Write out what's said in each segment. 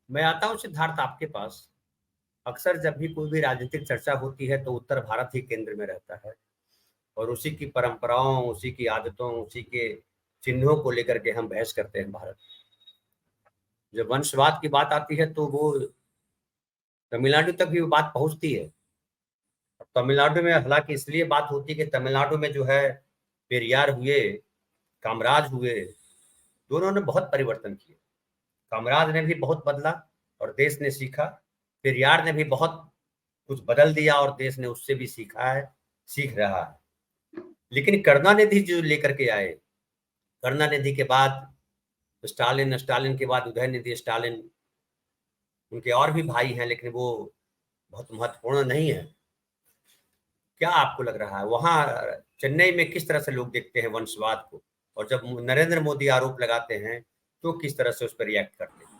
मैं आता हूँ सिद्धार्थ आपके पास। अक्सर जब भी कोई भी राजनीतिक चर्चा होती है तो उत्तर भारत ही केंद्र में रहता है, और उसी की परंपराओं, उसी की आदतों, उसी के चिन्हों को लेकर के हम बहस करते हैं भारत। जब वंशवाद की बात आती है तो वो तमिलनाडु तक भी वो बात पहुंचती है। तमिलनाडु में हालांकि इसलिए बात होती है कि तमिलनाडु में जो है पेरियार हुए, कामराज हुए, दोनों ने बहुत परिवर्तन किए। कामराज ने भी बहुत बदला और देश ने सीखा। पेरियार ने भी बहुत कुछ बदल दिया और देश ने उससे भी सीखा है, सीख रहा है। लेकिन करुणानिधि जो लेकर के आए, करुणानिधि के बाद स्टालिन, स्टालिन के बाद उदयनिधि स्टालिन, उनके और भी भाई हैं लेकिन वो बहुत महत्वपूर्ण नहीं है। क्या आपको लग रहा है वहां चेन्नई में किस तरह से लोग देखते हैं वंशवाद को, और जब नरेंद्र मोदी आरोप लगाते हैं तो किस तरह से उस पर रिएक्ट करते हैं?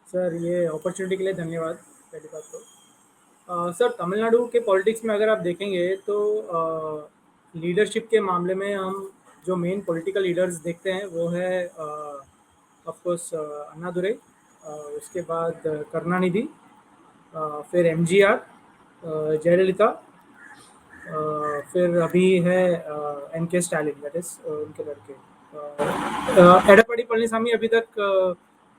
सर, ये अपॉर्चुनिटी के लिए धन्यवाद। पहली बात तो सर, तमिलनाडु के पॉलिटिक्स में अगर आप देखेंगे तो लीडरशिप के मामले में हम जो मेन पॉलिटिकल लीडर्स देखते हैं वो है ऑफ कोर्स अन्नादुरई, उसके बाद करुणानिधि, फिर एमजीआर, जयललिता, फिर अभी है एम के स्टालिन, दैट इज उनके लड़के। एडप्पाडी पळनिसामी अभी तक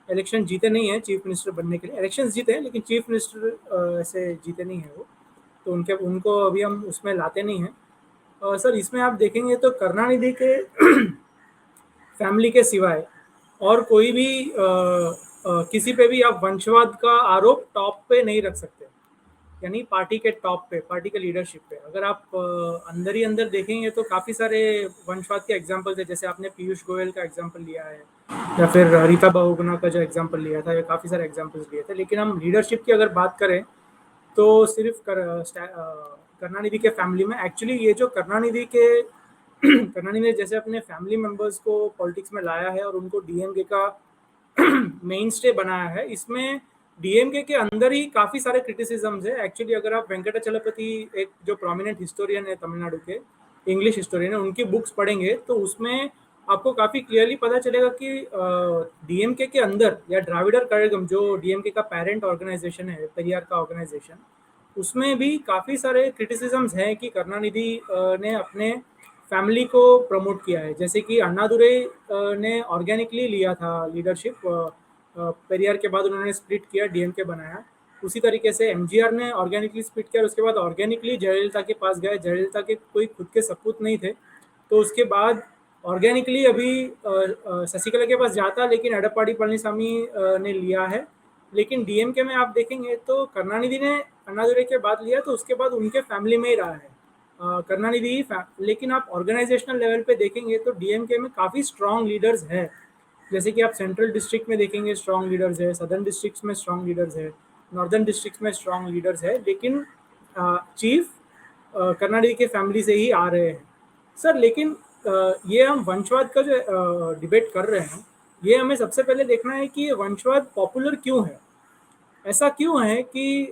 इलेक्शन जीते नहीं है चीफ मिनिस्टर बनने के लिए। इलेक्शन जीते हैं लेकिन चीफ मिनिस्टर ऐसे जीते नहीं है वो, तो उनके उनको अभी हम उसमें लाते नहीं हैं। सर, इसमें आप देखेंगे तो करुणानिधि के फैमिली के सिवाय और कोई भी किसी पे भी आप वंशवाद का आरोप टॉप पे नहीं रख सकते, यानी पार्टी के टॉप पे, पार्टी के लीडरशिप पे। अगर आप अंदर ही अंदर देखेंगे तो काफ़ी सारे वंशवाद के एग्जाम्पल्स है, जैसे आपने पीयूष गोयल का एग्जाम्पल लिया है या फिर रीता बहुगुणा का जो एग्जाम्पल लिया था, ये काफ़ी सारे एग्जाम्पल्स लिए थे। लेकिन हम लीडरशिप की अगर बात करें तो सिर्फ करुणानिधि के फैमिली में एक्चुअली ये जो करुणानिधि के करुणानिधि ने जैसे अपने फैमिली मेंबर्स को पॉलिटिक्स में लाया है और उनको डीएमके का मेन स्टे बनाया है, इसमें डीएमके के अंदर ही काफी सारे क्रिटिसिज्म्स है। एक्चुअली अगर आप वेंकटाचलपति, एक जो प्रोमिनेंट हिस्टोरियन है तमिलनाडु के, इंग्लिश हिस्टोरियन है, उनकी बुक्स पढ़ेंगे तो उसमें आपको काफी क्लियरली पता चलेगा कि डीएमके के अंदर या द्राविडर कड़गम जो डीएमके का पेरेंट ऑर्गेनाइजेशन है, पेरियार का ऑर्गेनाइजेशन, उसमें भी काफी सारे क्रिटिसिज्म्स हैं कि करुणानिधि ने अपने फैमिली को प्रमोट किया है। जैसे कि अन्नादुरई ने ऑर्गेनिकली लिया था लीडरशिप, पेरियार के बाद उन्होंने स्प्लिट किया, डीएमके बनाया। उसी तरीके से एमजीआर ने ऑर्गेनिकली स्प्लिट किया और उसके बाद ऑर्गेनिकली जयललिता के पास गए। जयललिता के कोई खुद के सपूत नहीं थे, तो उसके बाद ऑर्गेनिकली अभी शशिकला के पास जाता, लेकिन एडप्पाडी पळनिसामी ने लिया है। लेकिन डीएमके में आप देखेंगे तो करुणानिधि ने अन्नादुरई के बाद लिया, तो उसके बाद उनके फैमिली में ही रहा है करुणानिधि। लेकिन आप ऑर्गेनाइजेशनल लेवल पे देखेंगे तो डीएमके में काफ़ी स्ट्रॉन्ग लीडर्स हैं। जैसे कि आप सेंट्रल डिस्ट्रिक्ट में देखेंगे स्ट्रॉन्ग लीडर्स है, सदर्न डिस्ट्रिक्ट्स में स्ट्रॉन्ग लीडर्स है, नॉर्दर्न डिस्ट्रिक्ट्स में स्ट्रॉन्ग लीडर्स है, लेकिन चीफ करुणानिधि के फैमिली से ही आ रहे हैं सर। लेकिन ये हम वंशवाद का जो डिबेट कर रहे हैं, ये हमें सबसे पहले देखना है कि ये वंशवाद पॉपुलर क्यों है। ऐसा क्यों है कि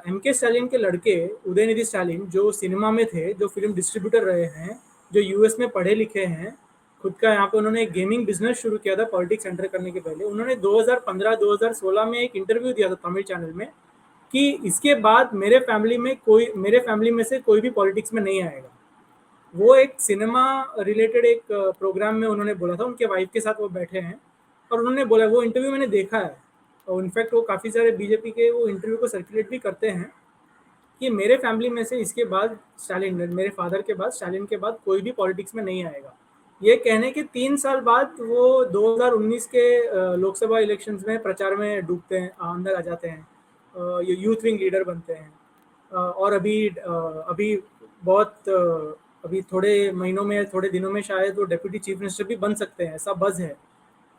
एम के स्टालिन के लड़के उदयनिधि स्टालिन, जो सिनेमा में थे, जो फिल्म डिस्ट्रीब्यूटर रहे हैं, जो यूएस में पढ़े लिखे हैं, खुद का यहाँ पे उन्होंने एक गेमिंग बिजनेस शुरू किया था पॉलिटिक्स एंटर करने के पहले। उन्होंने 2015-2016 में एक इंटरव्यू दिया था तमिल चैनल में कि इसके बाद मेरे फैमिली में से कोई भी पॉलिटिक्स में नहीं आएगा। वो एक सिनेमा रिलेटेड एक प्रोग्राम में उन्होंने बोला था, उनके वाइफ के साथ वो बैठे हैं और उन्होंने बोला, वो इंटरव्यू मैंने देखा है और इनफैक्ट वो काफ़ी सारे बीजेपी के वो इंटरव्यू को सर्कुलेट भी करते हैं कि मेरे फैमिली में से इसके बाद स्टालिन, मेरे फादर के बाद, स्टालिन के बाद कोई भी पॉलिटिक्स में नहीं आएगा। ये कहने के 3 साल बाद वो 2019 के लोकसभा इलेक्शंस में प्रचार में डूबते हैं, अंदर आ जाते हैं, यूथ विंग लीडर बनते हैं। और अभी बहुत अभी थोड़े महीनों में, थोड़े दिनों में शायद वो डेप्यूटी चीफ मिनिस्टर भी बन सकते हैं, ऐसा बज़ है।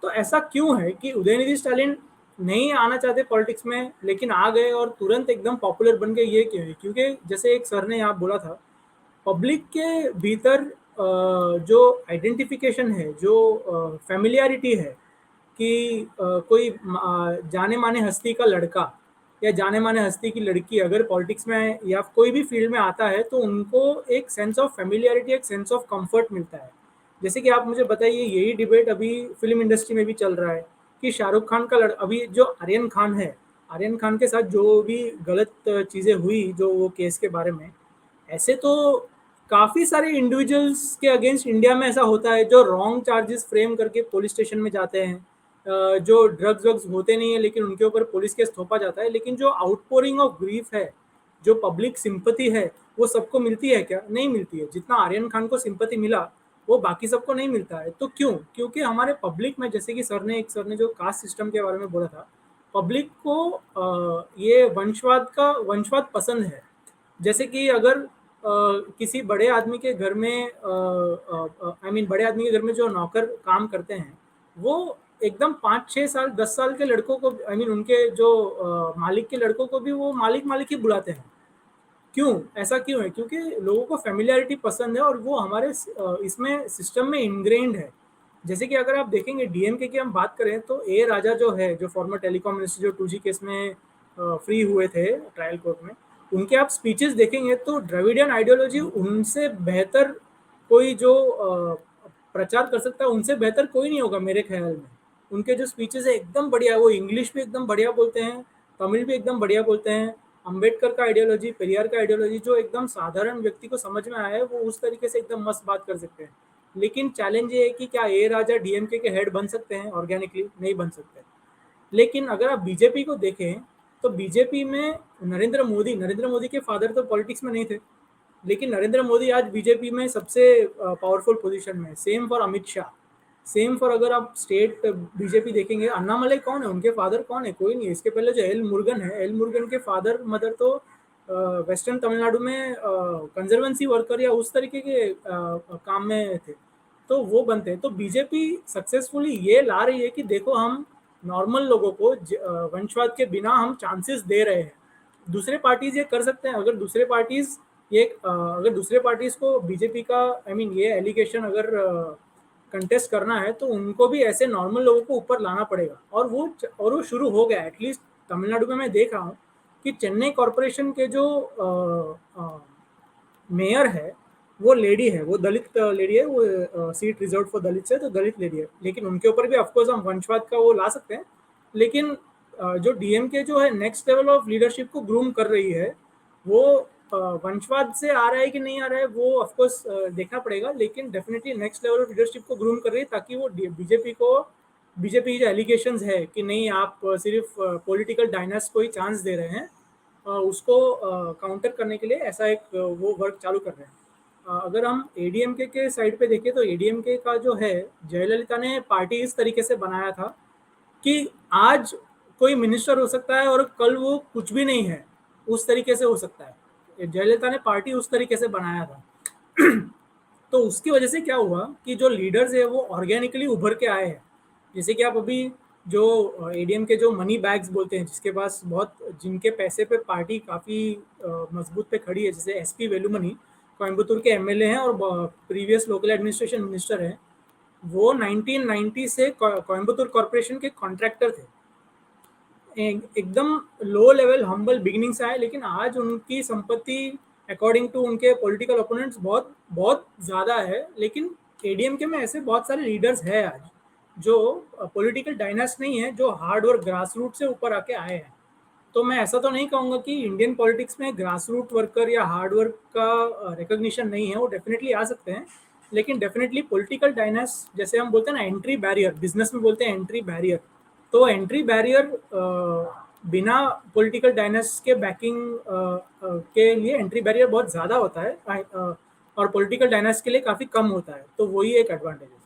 तो ऐसा क्यों है कि उदयनिधि स्टालिन नहीं आना चाहते पॉलिटिक्स में लेकिन आ गए और तुरंत एकदम पॉपुलर बन गए, ये क्यों है? क्योंकि जैसे एक सर ने यहाँ बोला था, पब्लिक के भीतर जो आइडेंटिफिकेशन है, जो फैमिलियरिटी है कि कोई जाने माने हस्ती का लड़का या जाने माने हस्ती की लड़की अगर पॉलिटिक्स में या कोई भी फील्ड में आता है तो उनको एक सेंस ऑफ फैमिलियरिटी, एक सेंस ऑफ कंफर्ट मिलता है। जैसे कि आप मुझे बताइए, यही डिबेट अभी फिल्म इंडस्ट्री में भी चल रहा है कि शाहरुख खान का अभी जो आर्यन खान है, आर्यन खान के साथ जो भी गलत चीज़ें हुई जो वो केस के बारे में, ऐसे तो काफ़ी सारे इंडिविजुअल्स के अगेंस्ट इंडिया में ऐसा होता है जो रॉन्ग चार्जेस फ्रेम करके पुलिस स्टेशन में जाते हैं, जो ड्रग्स वग्स होते नहीं है लेकिन उनके ऊपर पुलिस केस थोपा जाता है। लेकिन जो आउटपोरिंग ऑफ ग्रीफ है, जो पब्लिक सिंपैथी है, वो सबको मिलती है क्या? नहीं मिलती है। जितना आर्यन खान को सिंपैथी मिला वो बाकी सबको नहीं मिलता है। तो क्यों? क्योंकि हमारे पब्लिक में, जैसे कि सर ने जो कास्ट सिस्टम के बारे में बोला था, पब्लिक को ये वंशवाद पसंद है। जैसे कि अगर किसी बड़े आदमी के घर में बड़े आदमी के घर में जो नौकर काम करते हैं, वो एकदम 5-6 साल 10 साल के लड़कों को, उनके जो मालिक के लड़कों को भी वो मालिक मालिक ही बुलाते हैं। क्यों? ऐसा क्यों है? क्योंकि लोगों को फ़ैमिलियरिटी पसंद है और वो हमारे इसमें सिस्टम में इनग्रेन्ड है। जैसे कि अगर आप देखेंगे डीएमके की हम बात करें तो ए राजा जो है, जो फॉर्मर टेलीकॉम मिनिस्टर जो 2G केस में फ्री हुए थे ट्रायल कोर्ट में, उनके आप स्पीचेस देखेंगे तो द्रविडियन आइडियोलॉजी उनसे बेहतर कोई जो प्रचार कर सकता है, उनसे बेहतर कोई नहीं होगा मेरे ख्याल में। उनके जो स्पीचेस है एकदम बढ़िया, वो इंग्लिश भी एकदम बढ़िया बोलते हैं, तमिल भी एकदम बढ़िया बोलते हैं। अंबेडकर का आइडियोलॉजी, पेरियार का आइडियोलॉजी जो एकदम साधारण व्यक्ति को समझ में आया है, वो उस तरीके से एकदम मस्त बात कर सकते हैं। लेकिन चैलेंज ये है कि क्या ए राजा डीएमके के हेड बन सकते हैं ऑर्गेनिकली? नहीं बन सकते। लेकिन अगर आप बीजेपी को देखें तो बीजेपी में नरेंद्र मोदी के फादर तो पॉलिटिक्स में नहीं थे, लेकिन नरेंद्र मोदी आज बीजेपी में सबसे पावरफुल पोजीशन में है। Same for Amit Shah, same for, अगर आप स्टेट बीजेपी देखेंगे, अन्नामलाई कौन है, उनके फादर कौन है? कोई नहीं है। इसके पहले जो एल मुरुगन है, एल मुरुगन के फादर मदर तो वेस्टर्न तमिलनाडु में कंजर्वेंसी वर्कर या उस तरीके के काम में थे, तो वो बनते हैं। तो बीजेपी सक्सेसफुली ये ला रही है कि देखो, हम नॉर्मल लोगों को वंशवाद के बिना हम चांसेस दे रहे हैं। दूसरे पार्टीज ये कर सकते हैं। अगर दूसरे पार्टीज को बीजेपी का ये एलिगेशन अगर कंटेस्ट करना है तो उनको भी ऐसे नॉर्मल लोगों को ऊपर लाना पड़ेगा, और वो शुरू हो गया। एटलीस्ट तमिलनाडु में मैं देख रहा हूँ कि चेन्नई कॉरपोरेशन के जो मेयर है वो लेडी है, वो दलित लेडी है, वो सीट रिजर्व फॉर दलित है, तो दलित लेडी है। लेकिन उनके ऊपर भी ऑफकोर्स हम वंशवाद का वो ला सकते हैं। लेकिन जो डीएमके जो है नेक्स्ट लेवल ऑफ लीडरशिप को ग्रूम कर रही है, वो वंशवाद से आ रहा है कि नहीं आ रहा है वो ऑफकोर्स देखना पड़ेगा। लेकिन definitely next level of leadership को ग्रूम कर रही है, ताकि वो बीजेपी की जो एलिगेशंस है कि नहीं आप सिर्फ पॉलिटिकल डायनास्ट को ही चांस दे रहे हैं, उसको काउंटर करने के लिए ऐसा एक वो वर्क चालू कर रहे हैं। अगर हम एडीएमके के साइड पे देखें तो एडीएमके का जो है, जयललिता ने पार्टी इस तरीके से बनाया था कि आज कोई मिनिस्टर हो सकता है और कल वो कुछ भी नहीं है, उस तरीके से हो सकता है। जयललिता ने पार्टी उस तरीके से बनाया था। तो उसकी वजह से क्या हुआ कि जो लीडर्स है वो ऑर्गेनिकली उभर के आए हैं। जैसे कि आप अभी जो एडीएम के जो मनी बैग्स बोलते हैं, जिनके पैसे पे पार्टी काफ़ी मजबूत पे खड़ी है, जैसे एसपी वेलुमनी कोयम्बतूर के एमएलए हैं और प्रीवियस लोकल एडमिनिस्ट्रेशन मिनिस्टर हैं। वो 1990 से कोयम्बतूर कॉरपोरेशन के कॉन्ट्रैक्टर थे। एकदम लो लेवल हम्बल बिगिनिंग से आए, लेकिन आज उनकी संपत्ति अकॉर्डिंग टू उनके पॉलिटिकल ओपोनेंट्स बहुत बहुत ज़्यादा है। लेकिन एडीएमके में ऐसे बहुत सारे लीडर्स हैं आज जो पॉलिटिकल डायनास्ट नहीं है, जो हार्ड वर्क ग्रास रूट से ऊपर आके आए हैं। तो मैं ऐसा तो नहीं कहूँगा कि इंडियन पॉलिटिक्स में ग्रास रूट वर्कर या हार्ड वर्क का रिकॉग्निशन नहीं है, वो डेफिनेटली आ सकते हैं। लेकिन डेफिनेटली पॉलिटिकल डायनास्ट, जैसे हम बोलते हैं ना एंट्री बैरियर, बिजनेस में बोलते हैं एंट्री बैरियर, तो एंट्री बैरियर बिना पॉलिटिकल डायनास्ट के बैकिंग के लिए एंट्री बैरियर बहुत ज़्यादा होता है, और पॉलिटिकल डायनास्ट के लिए काफ़ी कम होता है। तो वही एक एडवांटेज है।